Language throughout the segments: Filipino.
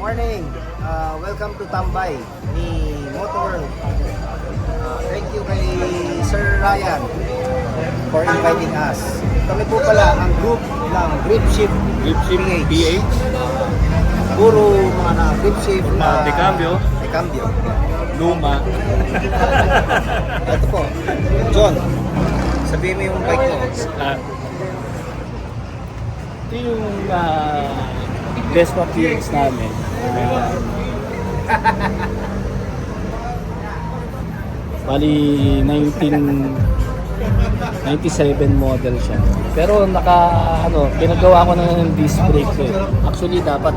morning. Welcome to Tambay ni Motor World. Thank you kay Sir Ryan for inviting us. Kami po pala ang group ng Grip Shift PH. Puro mga na Grip Shift na Decambio. Luma. Ito po, John. Sabihin mo yung bike mo. Ito yung Vespa PX namin. Bali 1997 model siya. Pero pinagawa ko na ng disc brake ko eh. Actually dapat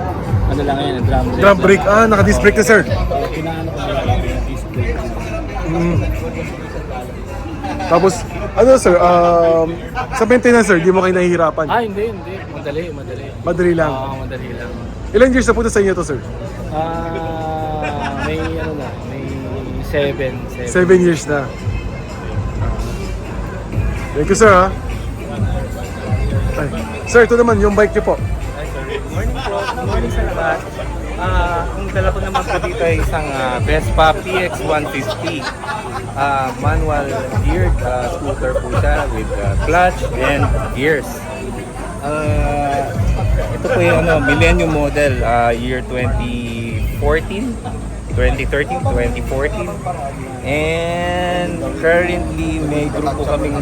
lang yan, drum brake. Drum brake, naka-disc brake na sir. Pinaano ko yung disc brake. Tapos, sir, sa maintenance sir, di mo kayo nahihirapan? Hindi. Madali. Madali lang. Madali lang. Ilan years na po sa inyo to sir? May 7 7 years na. Thank you sir ha. Ay. Sir, ito naman yung bike niyo po. Good morning po. Good morning sa lahat. Ang dala ko naman po dito ay isang Vespa PX 150. Manual geared scooter po siya with clutch and gears. Ito po yung millennium model, year 2013, 2014. And currently may grupo kaming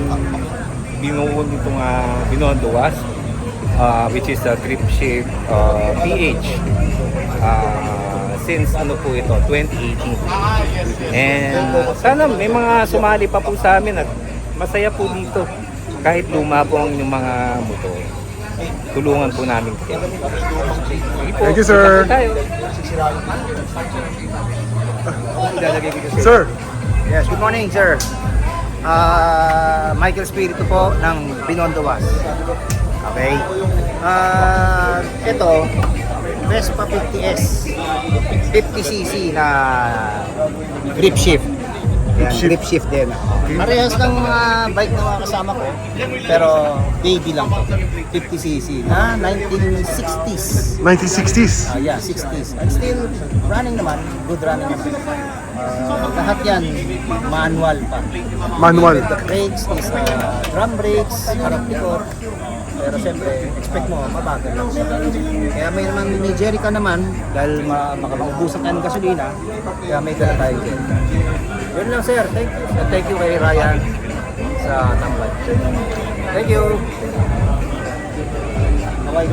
binuo nitong Binondowas, which is a Grip Shift PH. Since po ito, 2018. And sana may mga sumali pa po sa amin at masaya po dito. Kahit luma po ang inyong mga motor, tulungan po namin kayo. Thank you sir. Sir. Yes, good morning, sir. Michael Spirito po ng Binondowas. Okay. Ito, Vespa 50S 50cc na grip shift. Yan, grip shift din. Parehas ng mga bike na mga kasama ko, pero baby lang po. 50cc na 1960s. 1960s. Yeah, 60s. And still running naman, good running naman. Lahat yan manual pa. Manual. The brakes is drum brakes, harap likod. Pero siyempre, expect mo, mabagal lang siya. Kaya may naman ni Jerica naman, dahil makamaubusan tayo ng gasolina, kaya may dala tayo dyan. Yun lang sir, thank you. And thank you kay Ryan sa tambay. Thank you. Kaway.